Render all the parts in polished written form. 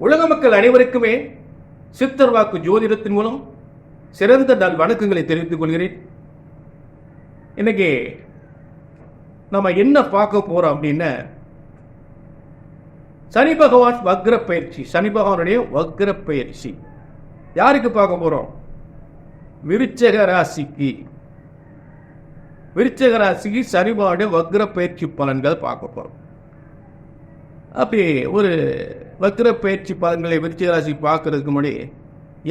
உலக மக்கள் அனைவருக்குமே சித்தர் வாக்கு ஜோதிடத்தின் மூலம் சிறந்த நல் வணக்கங்களை தெரிவித்துக் கொள்கிறேன். இன்னைக்கு நம்ம என்ன பார்க்க போறோம் அப்படின்னா, சனி பகவான் வக்ர பயிற்சி. சனி பகவானுடைய வக்ர பயிற்சி யாருக்கு பார்க்க போறோம்? விருச்சக ராசிக்கு. விருச்சக ராசிக்கு சனி பகவானுடைய வக்ர பயிற்சி பலன்கள் பார்க்க போறோம். அப்படி ஒரு வக்ர பயிற்சி பலன்களை விருச்சிக ராசி பார்க்கறதுக்கு முன்னாடி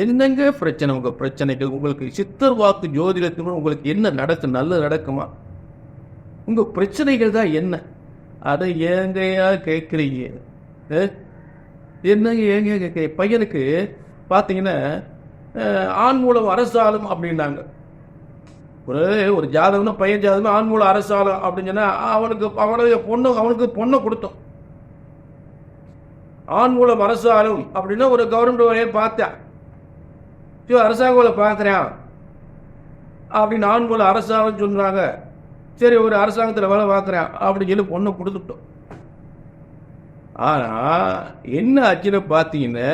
என்னங்க பிரச்சனை? உங்க பிரச்சனைகள், உங்களுக்கு சித்தர் வாக்கு ஜோதிடத்துக்கு உங்களுக்கு என்ன நடக்கும்? நல்லது நடக்குமா? உங்க பிரச்சனைகள் தான் என்ன? அதை ஏங்கையா கேட்குறீங்க? என்னங்க ஏங்க கேட்குறீங்க? பையனுக்கு பார்த்தீங்கன்னா ஆண் மூலம் அரசாலும் அப்படின்னாங்க. ஒரு ஜாதகம்னா பையன் ஜாதகம் ஆண் மூலம் அரசாலும் அப்படின்னு சொன்னா அவனுக்கு பொண்ணை கொடுத்தோம். ஆண் மூலம் அரசாலும் அப்படின்னா ஒரு கவர்மெண்ட் வேலையை பார்த்தேன், அரசாங்க வேலை பார்க்குறேன் அப்படின்னு ஆண் மூலம் அரசாலும் சொல்றாங்க. சரி, ஒரு அரசாங்கத்தில் வேலை பார்க்குறேன் அப்படின்னு சொல்லி பொண்ணை கொடுத்துட்டோம். ஆனா என்ன ஆச்சுன்னு பார்த்தீங்கன்னா,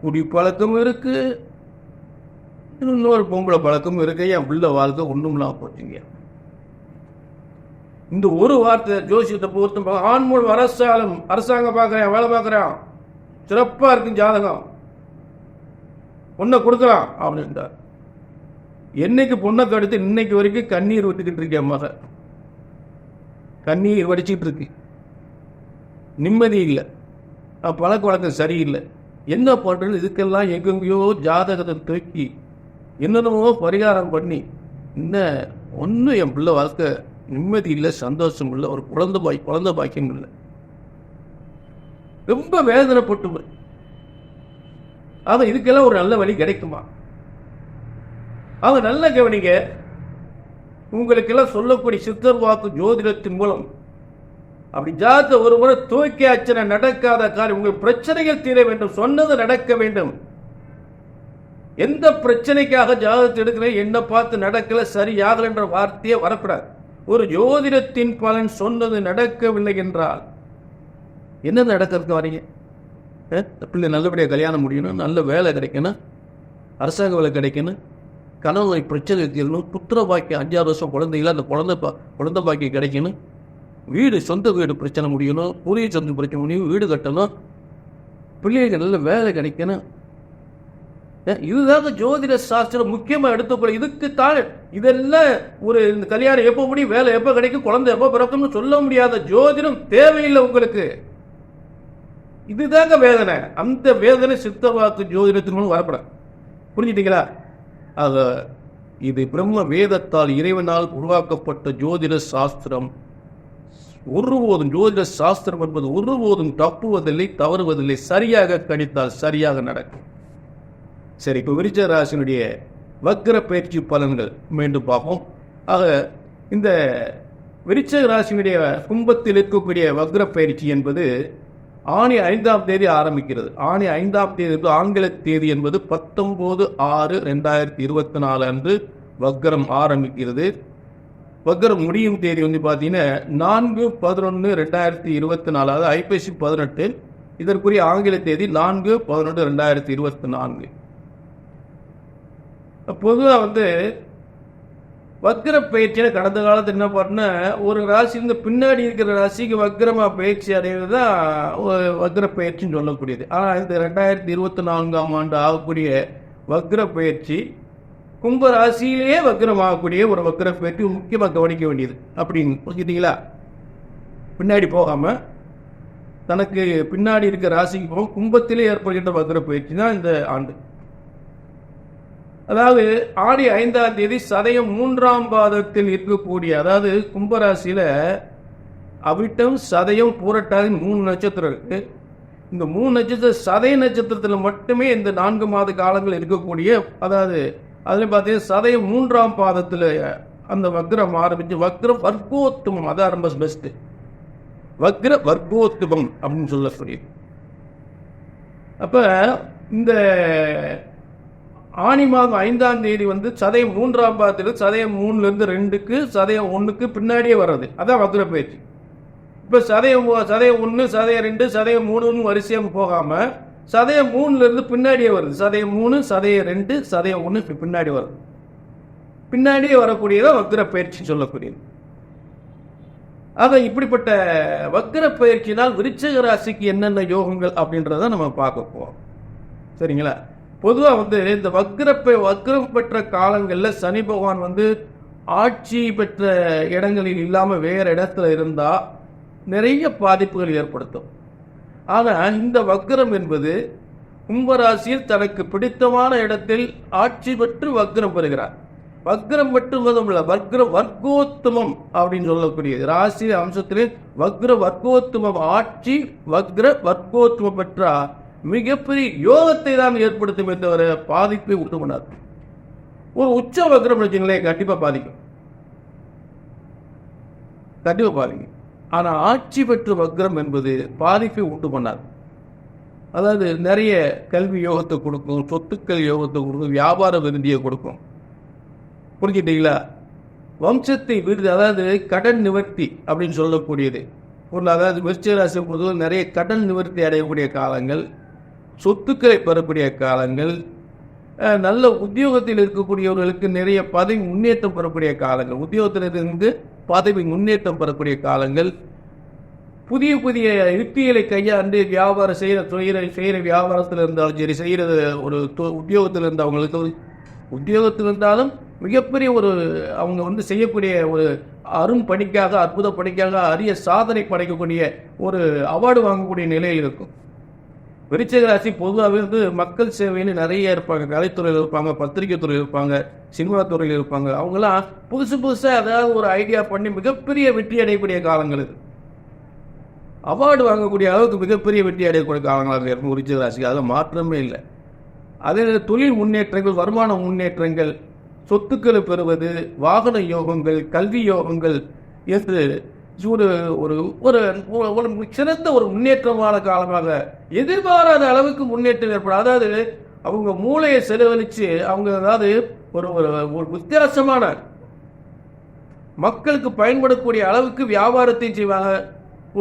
குடி பழக்கம் இருக்கு, இன்னொரு பொம்பளை பழக்கம் இருக்கு. என் பிள்ளை வாழ்க்கை ஒண்ணும்லாம் போச்சுங்க. இந்த ஒரு வார்த்தை ஜோசியத்தை பொறுத்து ஆண் மூலம் அரசாங்கம் பார்க்குறேன், வேலை பார்க்குறேன், சிறப்பா இருக்கும் ஜாதகம், பொண்ணை கொடுக்கலாம் அப்படின்ட்டார். என்னைக்கு பொண்ணை கடுத்து இன்னைக்கு வரைக்கும் கண்ணீர் விட்டுக்கிட்டு இருக்கேன். மக கண்ணீர் வடிச்சிட்டு இருக்கு, நிம்மதி இல்லை, பழக்க வழக்கம் சரியில்லை. என்ன பண்றது? இதுக்கெல்லாம் எங்கெங்கயோ ஜாதகத்தை தூக்கி என்னென்னமோ பரிகாரம் பண்ணி இன்னும் ஒன்றும் என் பிள்ளை வாழ்க்கை நிம்மதி இல்லை, சந்தோஷம் இல்லை, ஒரு குழந்தை பாக்கியம் இல்லை. ரொம்ப வேதனைப்பட்டு அவன் இதுக்கெல்லாம் ஒரு நல்ல வழி கிடைக்குமா? அவன் நல்ல கவனிங்க. உங்களுக்கெல்லாம் சொல்லக்கூடிய சித்தர் வாக்கு ஜோதிடத்தின் மூலம் அப்படி ஜாதகத்தை ஒரு முறை தூக்கி அச்சனை நடக்காத காரியம், உங்கள் பிரச்சனைகள் தீர வேண்டும், சொன்னது நடக்க வேண்டும். எந்த பிரச்சனைக்காக ஜாதகத்தை எடுக்கிறேன், என்ன பார்த்து நடக்கல, சரியாகல என்ற வார்த்தையே வரக்கூடாது. ஒரு ஜோதிடத்தின் பலன் சொன்னது நடக்கவில்லை என்றால் என்ன நடக்கிறதுக்கு வரீங்க? பிள்ளை நல்லபடியாக கல்யாணம் முடியணும், நல்ல வேலை கிடைக்கணும், அரசாங்க வேலை கிடைக்கணும், கணவனை பிரச்சனை தீரணும், புத்திர பாக்கியம் 5-6 வருஷம் குழந்தைகள அந்த குழந்தை பாக்கியம் கிடைக்கணும், வீடு சொந்த வீடு பிரச்சனை முடியணும், புதிய சொந்த பிரச்சனை முடியும், வீடு கட்டணும், பிள்ளைகளுக்கு நல்ல வேலை கிடைக்கணும். இதுதாங்க ஜோதிட சாஸ்திரம் முக்கியமாக எடுத்துக்கொள்ள. இதுக்கு தான் இதெல்லாம் ஒரு இந்த கல்யாணம் எப்போ முடியும், வேலை எப்போ கிடைக்கும், குழந்தை எப்போ பிறக்கும்னு சொல்ல முடியாத ஜோதிடம் தேவையில்லை உங்களுக்கு. இதுதாங்க வேதனை. அந்த வேதனை சித்த வாக்கு ஜோதிடத்தின் மூலம் வரப்பட. புரிஞ்சுட்டீங்களா? இது பிரம்ம வேதத்தால் இறைவனால் உருவாக்கப்பட்ட ஜோதிட சாஸ்திரம். ஒருபோதும் ஜோதிட சாஸ்திரம் என்பது ஒருபோதும் தப்புவதில்லை, தவறுவதில்லை. சரியாக கணித்தால் சரியாக நடக்கும். சரி, இப்போ விருச்சிக ராசியினுடைய வக்ர பயிற்சி பலன்கள் மீண்டும் பார்ப்போம். ஆக இந்த விருச்சிக ராசியினுடைய கும்பத்தில் இருக்கக்கூடிய வக்ர பயிற்சி என்பது ஆணி 5ஆம் தேதி ஆரம்பிக்கிறது. ஆணி 5ஆம் தேதி ஆங்கில தேதி என்பது 19/6/2024 அன்று வக்ரம் ஆரம்பிக்கிறது. வக்ரம் முடியும் தேதி வந்து பார்த்தீங்கன்னா 4/11/2024, அதாவது ஐப்பசி 18. இதற்குரிய ஆங்கில தேதி 4/11/2024. பொதுவாக வந்து வக்ர பயிற்சியை கடந்த காலத்தில் என்ன பண்ணா, ஒரு ராசியிலிருந்து பின்னாடி இருக்கிற ராசிக்கு வக்ரமா பயிற்சி அடைவது தான் வக்ர பயிற்சின்னு சொல்லக்கூடியது. ஆனால் இந்த 2024ஆம் ஆண்டு ஆகக்கூடிய வக்ர பயிற்சி கும்ப ராசியிலேயே வக்ரம் ஆகக்கூடிய ஒரு வக்ர பயிற்சி முக்கியமாக கவனிக்க வேண்டியது. அப்படின்னு புரிஞ்சுட்டீங்களா? பின்னாடி போகாம தனக்கு பின்னாடி இருக்கிற ராசிக்கு போக கும்பத்திலே ஏற்படுகின்ற வக்ர பயிற்சி தான் இந்த ஆண்டு. அதாவது ஆடி 5ஆம் தேதி சதயம் 3ஆம் பாதத்தில் இருக்கக்கூடிய, அதாவது கும்பராசியில அவிட்டம், சதயம், பூரட்டாதி 3 நட்சத்திரம் இருக்கு. இந்த 3 நட்சத்திரம் சதய நட்சத்திரத்தில் மட்டுமே இந்த 4 மாத காலங்கள் இருக்கக்கூடிய, அதாவது அதுல பார்த்தீங்கன்னா சதயம் 3ஆம் பாதத்தில் அந்த வக்ரம் ஆரம்பிச்சு வக்ரம் வர்க்கோத்தமம், அதான் ரொம்ப பெஸ்ட். வக்ர வர்க்கோத்தமம் அப்படின்னு சொல்லக்கூடிய. அப்ப இந்த ஆணி மாதம் 5ஆம் தேதி வந்து சதயம் 3ஆம் பாதத்தில் சதயம் 3லேருந்து 2க்கு சதயம் 1க்கு பின்னாடியே வர்றது, அதான் வக்ர பயிற்சி. இப்போ சதயம் 1, சதயம் 2, சதயம் 3 வரிசையாக போகாமல் சதயம் 3லேருந்து பின்னாடியே வருது. சதயம் 3, சதயம் 2, சதயம் 1 பின்னாடி வருது. பின்னாடியே வரக்கூடியதான் வக்ர பயிற்சி சொல்லக்கூடியது. ஆக இப்படிப்பட்ட வக்ர பயிற்சினால் விருச்சிக ராசிக்கு என்னென்ன யோகங்கள் அப்படின்றத நம்ம பார்க்க போவோம். சரிங்களா? பொதுவாக இந்த வக்ரம் பெற்ற காலங்களில் சனி பகவான் ஆட்சி பெற்ற இடங்களில் இல்லாமல் வேற இடத்துல இருந்தால் நிறைய பாதிப்புகள் ஏற்படுத்தும். ஆனால் இந்த வக்ரம் என்பது கும்பராசியில் தனக்கு பிடித்தமான இடத்தில் ஆட்சி பெற்று வக்ரம் பெறுகிறார். வக்ரம் பெற்றுவதும் இல்லை, வர்க்கோத்தமம் அப்படின்னு சொல்லக்கூடியது. ராசி அம்சத்திலே வர்க்கோத்தமம் ஆட்சி வர்க்கோத்தமம் பெற்றா மிகப்பெரிய யோகத்தை தான் ஏற்படுத்தும் தவிர பாதிப்பை உண்டு பண்ணாது. ஒரு உச்ச வக்ரம் வச்சுங்களேன், கண்டிப்பா பாதிக்கும். ஆனால் ஆட்சி பெற்ற வக்ரம் என்பது பாதிப்பை உண்டு பண்ணாது. அதாவது நிறைய கல்வி யோகத்தை கொடுக்கும், சொத்துக்கள் யோகத்தை கொடுக்கும், வியாபார விருந்தியை கொடுக்கும். புரிஞ்சுட்டீங்களா? வம்சத்தை விருது, அதாவது கடன் நிவர்த்தி அப்படின்னு சொல்லக்கூடியது. அதாவது விருச்சிக ராசி பொதுவாக நிறைய கடன் நிவர்த்தி அடையக்கூடிய காலங்கள், சொத்துக்களை பெறக்கூடிய காலங்கள், நல்ல உத்தியோகத்தில் இருக்கக்கூடியவர்களுக்கு நிறைய பதவி முன்னேற்றம் பெறக்கூடிய காலங்கள், உத்தியோகத்தில் இருந்து பதவி முன்னேற்றம் பெறக்கூடிய காலங்கள், புதிய புதிய யுக்திகளை கையாண்டு வியாபாரம் செய்கிற வியாபாரத்தில் இருந்தாலும் சரி, செய்கிறது ஒரு உத்தியோகத்தில் இருந்தவங்களுக்கு, உத்தியோகத்தில் இருந்தாலும் மிகப்பெரிய ஒரு அவங்க செய்யக்கூடிய ஒரு அரும் பணிக்காக, அற்புத பணிக்காக, அரிய சாதனை படைக்கக்கூடிய ஒரு அவார்டு வாங்கக்கூடிய நிலையில் இருக்கும். விருச்சிக ராசி பொதுவாக மக்கள் சேவைன்னு நிறைய இருப்பாங்க. கலைத்துறையில் இருப்பாங்க, பத்திரிகை துறையில் இருப்பாங்க, சினிமா துறையில் இருப்பாங்க. அவங்களாம் புதுசாக ஏதாவது ஒரு ஐடியா பண்ணி மிகப்பெரிய வெற்றி அடையக்கூடிய காலங்கள் இது. அவார்டு வாங்கக்கூடிய அளவுக்கு மிகப்பெரிய வெற்றி அடையக்கூடிய காலங்களாக இருக்கும் விருச்சிக ராசிக்கு. அதில் மாற்றமே இல்லை. அதே தொழில் முன்னேற்றங்கள், வருமான முன்னேற்றங்கள், சொத்துக்களை பெறுவது, வாகன யோகங்கள், கல்வி யோகங்கள் என்று ஒரு ஒரு சிறந்த ஒரு முன்னேற்றமான காலமாக எதிர்பாராத அளவுக்கு முன்னேற்றம் ஏற்படும். அதாவது அவங்க மூளையை செலவழித்து அவங்க அதாவது ஒரு ஒரு வித்தியாசமான மக்களுக்கு பயன்படக்கூடிய அளவுக்கு வியாபாரத்தை செய்வாங்க.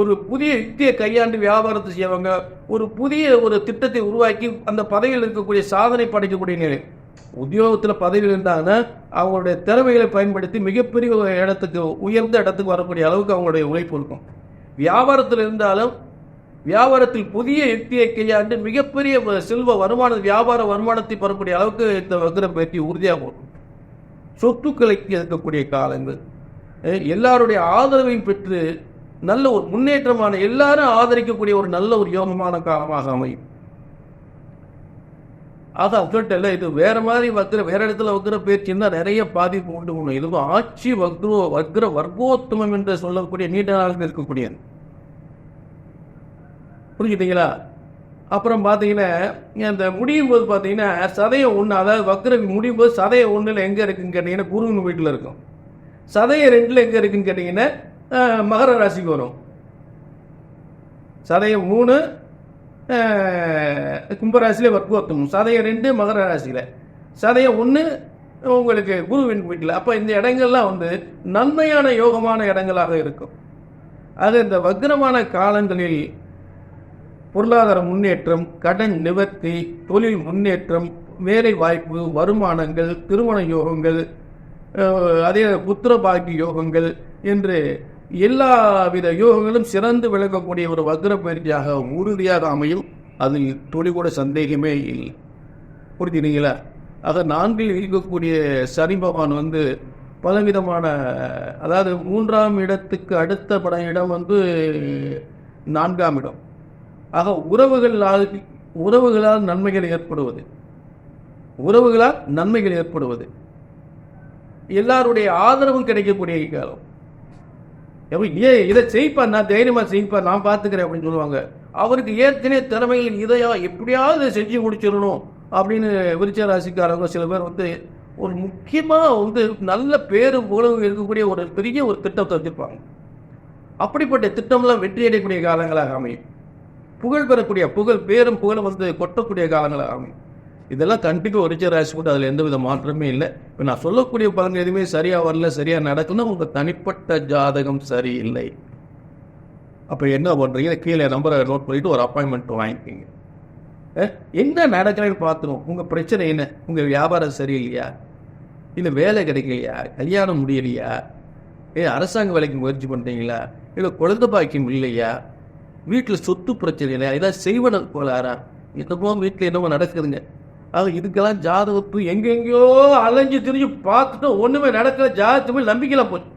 ஒரு புதிய யுக்தியை கையாண்டு வியாபாரத்தை செய்வாங்க. ஒரு புதிய ஒரு திட்டத்தை உருவாக்கி அந்த பதவியில் இருக்கக்கூடிய சாதனை படைக்கக்கூடிய நிலை. உத்தியோகத்தில் பதவியில் இருந்தாங்கன்னா அவங்களுடைய திறமைகளை பயன்படுத்தி மிகப்பெரிய இடத்துக்கு, உயர்ந்த இடத்துக்கு வரக்கூடிய அளவுக்கு அவங்களுடைய உழைப்பு இருக்கும். வியாபாரத்தில் இருந்தாலும் வியாபாரத்தில் புதிய யுக்தியை கையாண்டு மிகப்பெரிய செல்வ வியாபார வருமானத்தை பெறக்கூடிய அளவுக்கு இந்த வக்ர பயிற்சி உறுதியாக போகும். சொத்துக்களை இருக்கக்கூடிய காலங்கள், எல்லாருடைய ஆதரவையும் பெற்று நல்ல ஒரு முன்னேற்றமான, எல்லாரும் ஆதரிக்கக்கூடிய ஒரு நல்ல ஒரு யோகமான காலமாக அமையும். அதான் சொல்லிட்டல, இது வேற மாதிரி வேற இடத்துல வக்ர பயிற்சின்னா நிறைய பாதிப்பு உண்டு பண்ணும். இதுவும் ஆட்சி வர்க்கோத்தமம் என்று சொல்லக்கூடிய நீண்ட நாளுக்கு இருக்கக்கூடியது. புரிஞ்சுட்டீங்களா? அப்புறம் பார்த்தீங்கன்னா இந்த முடியும் போது பார்த்தீங்கன்னா சதயம் 1, அதாவது வக்ரம் முடியும் போது சதயம் 1 எங்கே இருக்குன்னு கேட்டிங்கன்னா குருவின் வீட்டில் இருக்கும். சதயம் 2 எங்கே இருக்குன்னு கேட்டிங்கன்னா மகர ராசிக்கு வரும். சதயம் 3 கும்பராசியில வர்க்கோத்தமம், சதயம் 2 மகர ராசியில், சதயம் 1 உங்களுக்கு குருவின் வீட்டில். அப்போ இந்த இடங்கள்லாம் நன்மையான யோகமான இடங்களாக இருக்கும். அது இந்த வக்ரமான காலங்களில் பொருளாதார முன்னேற்றம், கடன் நிவர்த்தி, தொழில் முன்னேற்றம், வேலை வாய்ப்பு, வருமானங்கள், திருமண யோகங்கள், அதே புத்திர பாக்கிய யோகங்கள் என்று எல்லாவித யோகங்களும் சிறந்து விளக்கக்கூடிய ஒரு வக்ர பயிற்சியாக உறுதியாக அமையும். அதில் துளி கூட சந்தேகமே இல்லை. புரிஞ்சுனீங்களா? ஆக 4இல் இருக்கக்கூடிய சனி பகவான் பலவிதமான, அதாவது 3ஆம் இடத்துக்கு அடுத்த இடம் 4ஆம் இடம். ஆக உறவுகளால் நன்மைகள் ஏற்படுவது, எல்லாருடைய ஆதரவும் கிடைக்கக்கூடிய காலம். இதை செய்ப்பா, நான் தைரியமா செய்ப்பா, நான் பார்த்துக்கிறேன் அப்படின்னு சொல்லுவாங்க. அவருக்கு ஏற்கனவே திறமையில் இதையா எப்படியாவது செஞ்சு முடிச்சிடணும் அப்படின்னு விருச்சிக ராசிக்காரங்க சில பேர் ஒரு முக்கியமாக நல்ல பேரும் புகழும் இருக்கக்கூடிய ஒரு பெரிய ஒரு திட்டத்தை வச்சிருப்பாங்க. அப்படிப்பட்ட திட்டம்லாம் வெற்றி அடையக்கூடிய காலங்களாக அமையும். புகழ் பெறக்கூடிய பேரும் புகழும் கொட்டக்கூடிய காலங்களாக அமையும். இதெல்லாம் கண்டிப்பாக விருச்சிக ராசி கூட அதில் எந்தவித மாற்றமே இல்லை. இப்போ நான் சொல்லக்கூடிய பலன்கள் எதுவுமே சரியாக வரல, சரியாக நடக்கணும், உங்கள் தனிப்பட்ட ஜாதகம் சரியில்லை. அப்போ என்ன பண்ணுறீங்க, கீழே நம்பரை நோட் பண்ணிவிட்டு ஒரு அப்பாயின்மெண்ட் வாங்கிக்கிங்க. என்ன நடக்கிறேன்னு பார்த்துரும். உங்கள் பிரச்சனை என்ன? உங்கள் வியாபாரம் சரியில்லையா, இல்லை வேலை கிடைக்கலையா, கல்யாணம் முடியலையா, அரசாங்க வேலைக்கு முயற்சி பண்ணுறீங்களா, இல்லை குழந்தை பாக்கியம் இல்லையா, வீட்டில் சொத்து பிரச்சனை இல்லையா, ஏதாவது செய்வன கோளாரா, என்னமோ வீட்டில் என்னமோ நடக்குதுங்க. இதுக்கெல்லாம் ஜாதகத்து எங்கெங்கேயோ அலைஞ்சு திரிஞ்சு பார்த்துட்டு ஒன்றுமே நடக்கிற, ஜாதகத்து போய் நம்பிக்கையில் போச்சு.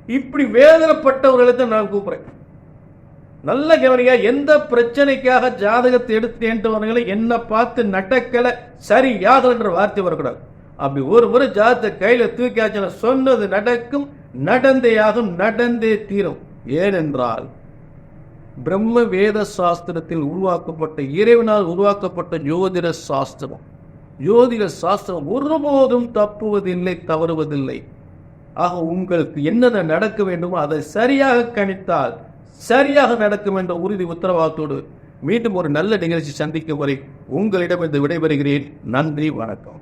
இப்படி வேதனைப்பட்டவர்களை தான் நான் கூப்பிட்றேன். நல்ல கவனியா, எந்த பிரச்சனைக்காக ஜாதகத்தை எடுத்துட்டேன்றவர்களை என்ன பார்த்து நடக்கலை சரியாகன்ற வார்த்தை வரக்கூடாது. அப்படி ஒரு முறை ஜாதகத்தை கையில தூக்கியாச்சு சொன்னது நடக்கும், நடந்தேயாகும், நடந்தே தீரும். ஏனென்றால் பிரம்ம வேத சாஸ்திரத்தில் உருவாக்கப்பட்ட, இறைவனால் உருவாக்கப்பட்ட ஜோதிட சாஸ்திரம், ஜோதிட சாஸ்திரம் ஒருபோதும் தப்புவதில்லை, தவறுவதில்லை. ஆக உங்களுக்கு என்னென்ன நடக்க வேண்டுமோ அதை சரியாக கணித்தால் சரியாக நடக்கும் என்ற உறுதி உத்தரவாதத்தோடு மீண்டும் ஒரு நல்ல நிகழ்ச்சி சந்திக்கும் வரை உங்களிடம் இருந்து விடைபெறுகிறேன். நன்றி, வணக்கம்.